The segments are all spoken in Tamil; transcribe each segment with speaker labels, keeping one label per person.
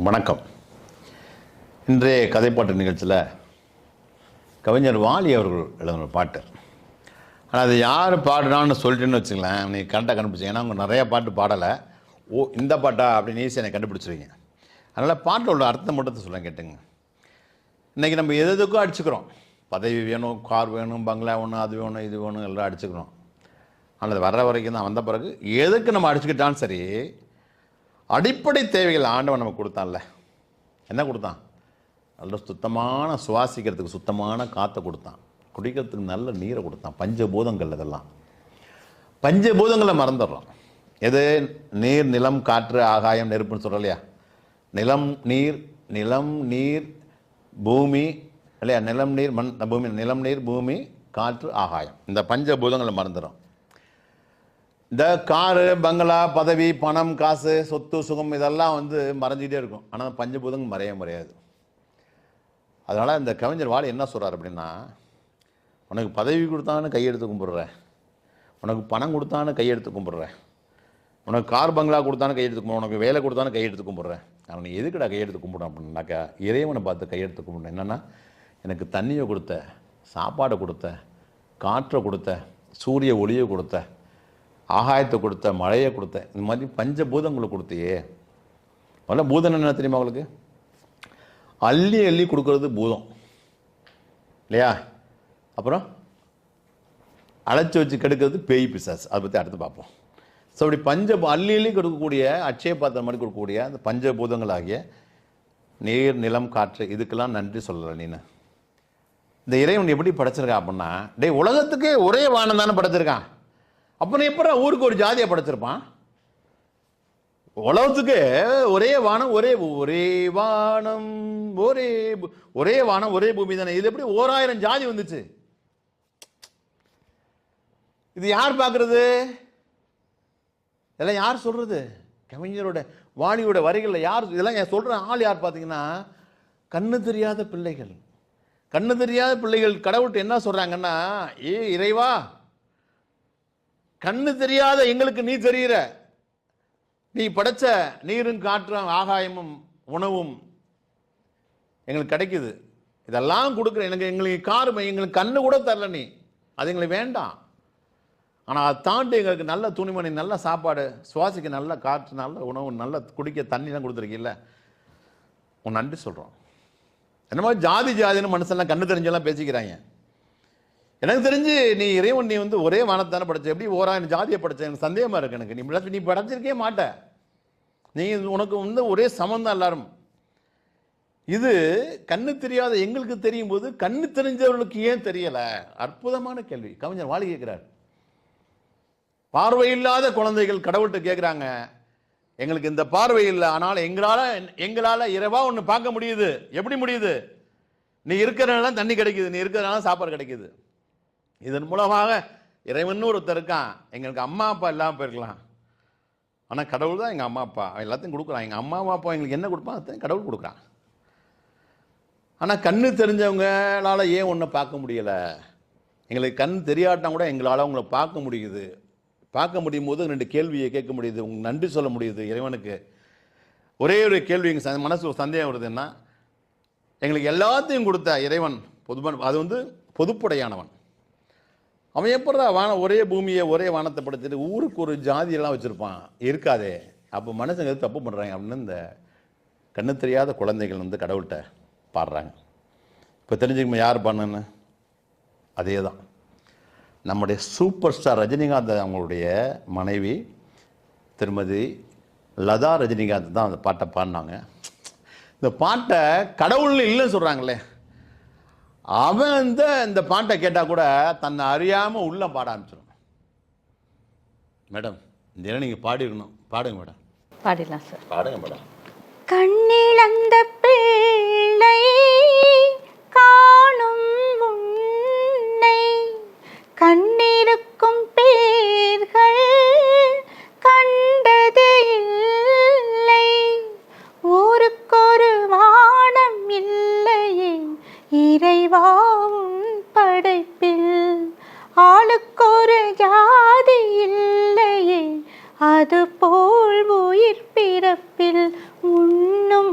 Speaker 1: வணக்கம். இன்றைய கதைப்பாட்டு நிகழ்ச்சியில் கவிஞர் வாலி அவர்கள் எழுதின பாட்டு. ஆனால் அது யார் பாடுறான்னு சொல்லிட்டுன்னு வச்சுங்களேன், நீங்கள் கரெக்டாக கண்டுபிடிச்சிங்க. ஏன்னா அவங்க நிறையா பாட்டு பாடலை. இந்த பாட்டா அப்படின்னு ஈஸியாக எனக்கு கண்டுபிடிச்சிருவீங்க. அதனால் பாட்டில் உள்ள அர்த்தம் மட்டும் சொல்ல கேட்டுங்க. இன்றைக்கி நம்ம எதுக்கும் அடிச்சுக்கிறோம். பதவி வேணும், கார் வேணும், பங்களா வேணும், அது வேணும், இது வேணும், எல்லாம் அடிச்சுக்கிறோம். ஆனால் அது வர்ற வரைக்கும் தான். வந்த பிறகு எதுக்கு நம்ம அடிச்சுக்கிட்டாலும் சரி, அடிப்படை தேவைகள் ஆண்டவன் நமக்கு கொடுத்தான்ல. என்ன கொடுத்தான்? நல்ல சுத்தமான சுவாசிக்கிறதுக்கு சுத்தமான காற்றை கொடுத்தான், குடிக்கிறதுக்கு நல்ல நீரை கொடுத்தான். பஞ்சபூதங்கள் இதெல்லாம். பஞ்சபூதங்களை மறந்துடுறோம். எது? நீர், நிலம், காற்று, ஆகாயம், நெருப்புன்னு சொல்கிறோம் இல்லையா? நிலம் நீர் பூமி இல்லையா? நிலம் நீர் மண் பூமி, நிலம் நீர் பூமி காற்று ஆகாயம், இந்த பஞ்சபூதங்களை மறந்துடும். இந்த காரு, பங்களா, பதவி, பணம், காசு, சொத்து, சுகம் இதெல்லாம் மறைஞ்சிக்கிட்டே இருக்கும். ஆனால் பஞ்சபூதங்கள் மறையாது. அதனால் இந்த கவிஞர் வாலி என்ன சொல்கிறார் அப்படின்னா, உனக்கு பதவி கொடுத்தான்னு கையெடுத்து கும்பிட்றேன், உனக்கு பணம் கொடுத்தான்னு கையெடுத்து கும்பிட்றேன், உனக்கு கார் பங்களா கொடுத்தான்னு கையெடுத்து கும்பிட்றேன், உனக்கு வேலை கொடுத்தான்னு கையெடுத்து கும்பிட்றேன். ஆனால் நீ எதுக்குடா கையெடுத்து கும்பிட்றேன் அப்படின்னாக்கா, இறைவனை பார்த்து கையெடுத்து கும்பிட்றேன். என்னென்னா, எனக்கு தண்ணியை கொடுத்த, சாப்பாடை கொடுத்த, காற்றை கொடுத்த, சூரிய ஒளியை கொடுத்த, ஆகாயத்தை கொடுத்த, மழையை கொடுத்த, இந்த மாதிரி பஞ்சபூதங்களை கொடுத்தையே. முதல்ல பூதம் என்ன தெரியுமா அவங்களுக்கு? அள்ளி அள்ளி கொடுக்கறது பூதம் இல்லையா? அப்புறம் அழைச்சி வச்சு கெடுக்கிறது பேய், பிசாசு. அதை பற்றி அடுத்து பார்ப்போம். ஸோ அப்படி அள்ளி அள்ளி கொடுக்கக்கூடிய, அட்சய பாத்திரம் மாதிரி கொடுக்கக்கூடிய அந்த பஞ்சபூதங்களாகிய நீர், நிலம், காற்று, இதுக்கெல்லாம் நன்றி சொல்லலை நீனு. இந்த இறைவன் எப்படி படைச்சிருக்கான் அப்படின்னா, உலகத்துக்கே ஒரே வானம் தானே படைச்சிருக்கான். அப்புறம் எப்போ ஊருக்கு ஒரு ஜாதியை படைச்சிருப்பான்? உலகத்துக்கு ஒரே வானம், ஒரே வானம், ஒரே வானம், ஒரே பூமி தானே. இது எப்படி 1000 ஜாதி வந்துச்சு? இது யார் பார்க்கறது? இதெல்லாம் யார் சொல்றது? கவிஞரோட வாலியோட வரிகளில் யார் இதெல்லாம் சொல்ற ஆள் யார் பார்த்தீங்கன்னா, கண்ணு தெரியாத பிள்ளைகள். கண்ணு தெரியாத பிள்ளைகள் கடவுள்கிட்ட என்ன சொல்றாங்கன்னா, ஏ இறைவா, கண்ணு தெரியாத எங்களுக்கு நீ தெரிகிற, நீ படைச்ச நீரும் காற்றும் ஆகாயமும் உணவும் எங்களுக்கு கிடைக்குது, இதெல்லாம் கொடுக்குற எங்களுக்கு காரு, எங்களுக்கு கண்ணு கூட தரல நீ, அது எங்களுக்கு வேண்டாம். ஆனால் அதை தாண்டி எங்களுக்கு நல்ல துணிமணி, நல்ல சாப்பாடு, சுவாசிக்க நல்ல காற்று, நல்ல உணவு, நல்ல குடிக்க தண்ணிலாம் கொடுத்துருக்கீல்ல, உன் நன்றி சொல்கிறோம். என்ன மாதிரி ஜாதின்னு மனுஷன்லாம் கண்ணு தெரிஞ்செல்லாம் பேசிக்கிறாங்க. எனக்கு தெரிஞ்சு நீ இறைவன், நீ ஒரே வானத்தானே படைச்ச, எப்படி 1000 ஜாதியை படைச்ச? எனக்கு சந்தேகமாக இருக்கு. எனக்கு நீ படைச்சிருக்கே மாட்ட. நீ உனக்கு ஒரே சமந்தான் எல்லாரும். இது கண்ணு தெரியாத எங்களுக்கு தெரியும் போது கண்ணு தெரிஞ்சவர்களுக்கு ஏன் தெரியல? அற்புதமான கேள்வி கவிஞர் வாலி கேட்கிறார். பார்வையில்லாத குழந்தைகள் கடவுள்கிட்ட கேட்குறாங்க, எங்களுக்கு இந்த பார்வை இல்லை, ஆனால் எங்களால் இறைவா ஒன்று பார்க்க முடியுது. எப்படி முடியுது? நீ இருக்கிறனால தண்ணி கிடைக்குது, நீ இருக்கிறனால சாப்பாடு கிடைக்குது. இதன் மூலமாக இறைவன் ஒருத்தர் இருக்கான். எங்களுக்கு அம்மா அப்பா இல்லாமல் போயிருக்கலாம், ஆனால் கடவுள் தான் எங்கள் அம்மா அப்பா, எல்லாத்தையும் கொடுக்குறான். எங்கள் அம்மா அப்பா எங்களுக்கு என்ன கொடுப்பான், அதையும் கடவுள் கொடுக்குறான். ஆனால் கண்ணு தெரிஞ்சவங்களால ஏன் ஒன்றை பார்க்க முடியலை? எங்களுக்கு கண் தெரியாட்டால் கூட எங்களால் அவங்கள பார்க்க முடியுது. பார்க்க முடியும் போது 2 கேள்வியை கேட்க முடியுது, உங்களுக்கு நன்றி சொல்ல முடியுது இறைவனுக்கு. ஒரே ஒரு கேள்வி எங்கள் மனசு ஒரு சந்தேகம் வருதுன்னா, எங்களுக்கு எல்லாத்தையும் கொடுத்த இறைவன் அது பொதுப்படையானவன். அவன் எப்படா ஒரே பூமியை, ஒரே வானத்தை படைச்சிட்டு ஊருக்கு ஒரு ஜாதியெல்லாம் வச்சுருப்பான்? இருக்காதே. அப்போ மனுஷங்க எது தப்பு பண்ணுறாங்க அப்படின்னு இந்த கண்ணு தெரியாத குழந்தைகள் கடவுள்கிட்ட பாடுறாங்க. இப்போ தெரிஞ்சுக்கணும் யார் பண்ணுன்னு. அதே தான் நம்முடைய சூப்பர் ஸ்டார் ரஜினிகாந்த் அவங்களுடைய மனைவி திருமதி லதா ரஜினிகாந்த் தான் அந்த பாட்டை பாடினாங்க. இந்த பாட்டை கடவுள் இல்லைன்னு சொல்கிறாங்களே, அவன் இந்த பாட்டை கேட்டால் கூட தன்னை அறியாமல் உள்ள பாட ஆரம்பிச்சிடும். மேடம், இந்த நீங்கள் பாடிடணும். பாடுங்க மேடம்.
Speaker 2: பாடிடலாம் சார்.
Speaker 1: பாடுங்க மேடம்.
Speaker 2: கண்ணிழந்த பிள்ளை காணும் உன்னை, கண்ணிருக்கும் பேர்கள் கண்டது இல்லை, ஊருக்கொரு வானம் இல்லையே இறைவா உன் படைப்பில், ஆளுக்கொரு ஜாதி இல்லையே அதுபோல் உயிர் பிறப்பில், உண்ணும்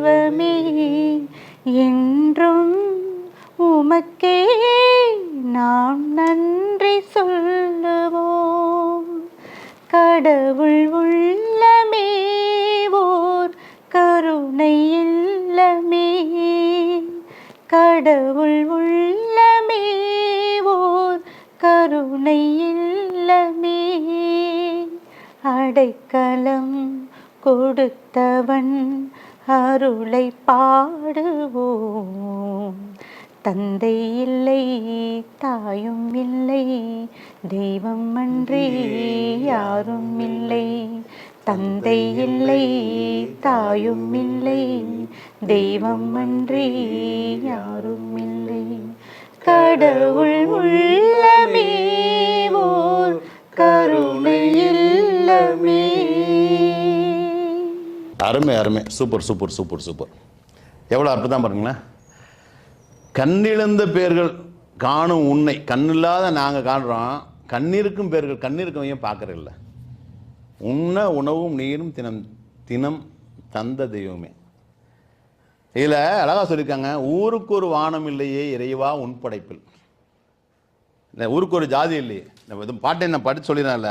Speaker 2: தெய்வமே என்றும் உமக்கே நாம் நன்றி சொல்லுவோம். கடவுள் உள்ளமே ஓர் கருணை இல்லமே, கடவுள் உள்ளமே ஓர் கருணை இல்லமே, அடைக்கலம் கொடுத்தவன் அருளை பாடுவோம். தந்தை இல்லை தாயும் இல்லை, தெய்வம் அன்றி யாரும் இல்லை. தந்தை இல்லை தாயும் இல்லை, தெய்வம் அன்றி யாரும் இல்லை. கடவுள் உள்ளமே ஓர் கருணை இல்லமே.
Speaker 1: அருமை அருமை, சூப்பர் சூப்பர் சூப்பர் சூப்பர். எவ்வளோ அற்புதம் பாருங்களேன். கண்ணிழந்த பேர்கள் காணும் உன்னை, கண்ணில்லாத நாங்கள் காணுறோம். கண்ணிருக்கும் பேர்கள் கண்ணிருக்கவையும் பார்க்கறதில்ல. உண்ண உணவும் நீரும் தினம் தினம் தந்த தெய்வமே. இதில் அழகாக சொல்லியிருக்காங்க, ஊருக்கு ஒரு வானம் இல்லையே இறைவா உன் படைப்பில். இந்த ஊருக்கு ஒரு ஜாதி இல்லையே. இந்த பாட்டை நான் படித்து சொல்லினால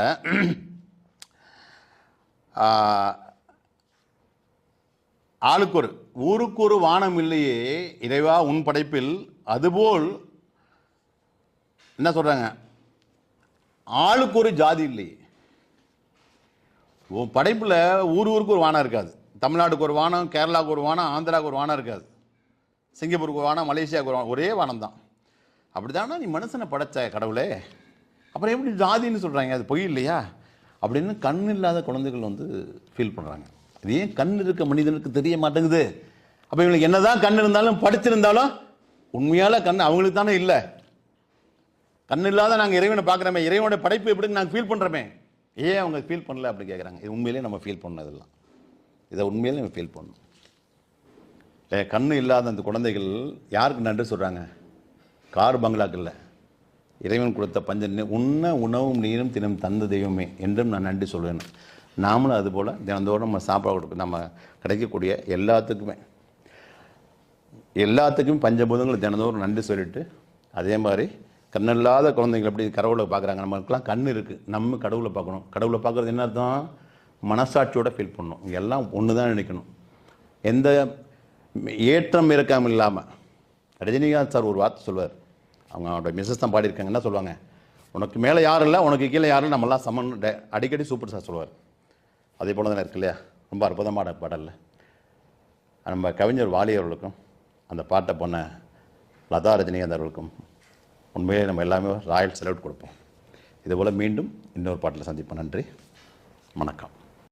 Speaker 1: ஆளுக்கு ஒரு ஊருக்கு ஒரு வானம் இல்லையே இறைவா உன் படைப்பில், அதுபோல் என்ன சொல்கிறாங்க, ஆளுக்கு ஒரு ஜாதி இல்லையே. உன் படைப்பில் ஊருக்கு ஒரு வானம் இருக்காது. தமிழ்நாட்டுக்கு ஒரு வானம், கேரளாவுக்கு ஒரு வானம், ஆந்திராவுக்கு ஒரு வானம் இருக்காது. சிங்கப்பூருக்கு ஒரு வானம், மலேசியாவுக்கு ஒரு வானம், ஒரே வானம் தான். அப்படி தானே நீ மனுஷனை படைச்ச கடவுளே, அப்புறம் எப்படி ஜாதின்னு சொல்கிறாங்க, அது பொய் இல்லையா அப்படின்னு கண் இல்லாத குழந்தைகள் வந்து ஃபீல் பண்ணுறாங்க. இது ஏன் கண் இருக்க மனிதனுக்கு தெரிய மாட்டேங்குது? அப்போ இவங்களுக்கு என்ன தான் கண் இருந்தாலும் படிச்சிருந்தாலும் உண்மையால கண் அவங்களுக்கு தானே இல்லை. கண் இல்லாத நாங்கள் இறைவனை பார்க்குறோமே, இறைவனோட படைப்பு எப்படின்னு நாங்கள் ஃபீல் பண்ணுறோமே, ஏன் அவங்க ஃபீல் பண்ணல அப்படி கேட்குறாங்க. இது உண்மையிலே நம்ம ஃபீல் பண்ணதெல்லாம், இதை உண்மையிலே நம்ம ஃபீல் பண்ணணும். கண் இல்லாத அந்த குழந்தைகள் யாருக்கு நன்றி சொல்கிறாங்க? கார் பங்களாக்கு இல்லை, இறைவன் கொடுத்த உண்ண உணவும் நீரும் தினம் தந்த தெய்வமே என்றும் நான் நன்றி சொல்வேன். நாமளும் அதுபோல் தினந்தோறும் நம்ம சாப்பாடு கொடுக்க நம்ம கிடைக்கக்கூடிய எல்லாத்துக்கும் பஞ்சபூதங்களை தினந்தோறும் நன்றி சொல்லிட்டு, அதே மாதிரி கண்ணில்லாத குழந்தைகள் எப்படி கடவுளை பார்க்குறாங்க, நம்மளுக்கெல்லாம் கண் இருக்குது, நம்ம கடவுளை பார்க்கணும். கடவுளை பார்க்குறது என்ன அர்த்தம்? மனசாட்சியோட ஃபீல் பண்ணணும். இங்கே எல்லாம் ஒன்று தான் நினைக்கணும். எந்த ஏற்றம் இறக்காமல் இல்லாமல். ரஜினிகாந்த் சார் ஒரு வார்த்தை சொல்வார், அவங்களோட மிஸ்ஸஸ் தான் பாடியிருக்காங்க. என்ன சொல்லுவாங்க? உனக்கு மேலே யாரும் இல்லை, உனக்கு கீழே யாரும், நம்மளாம் சமன். அடிக்கடி சூப்பர் ஸ்டார் சொல்லுவார். அதே போல் தானே இருக்கு இல்லையா? ரொம்ப அற்புதமான பாடல்ல நம்ம கவிஞர் வாலி அவர்களுக்கும் அந்த பாட்டை பண்ண லதா ரஜினிகாந்த் அவர்களுக்கும் உண்மையிலே நம்ம எல்லாமே ராயல் செலவுட் கொடுப்போம். இதுபோல் மீண்டும் இன்னொரு பாட்டில் சந்திப்போம். நன்றி, வணக்கம்.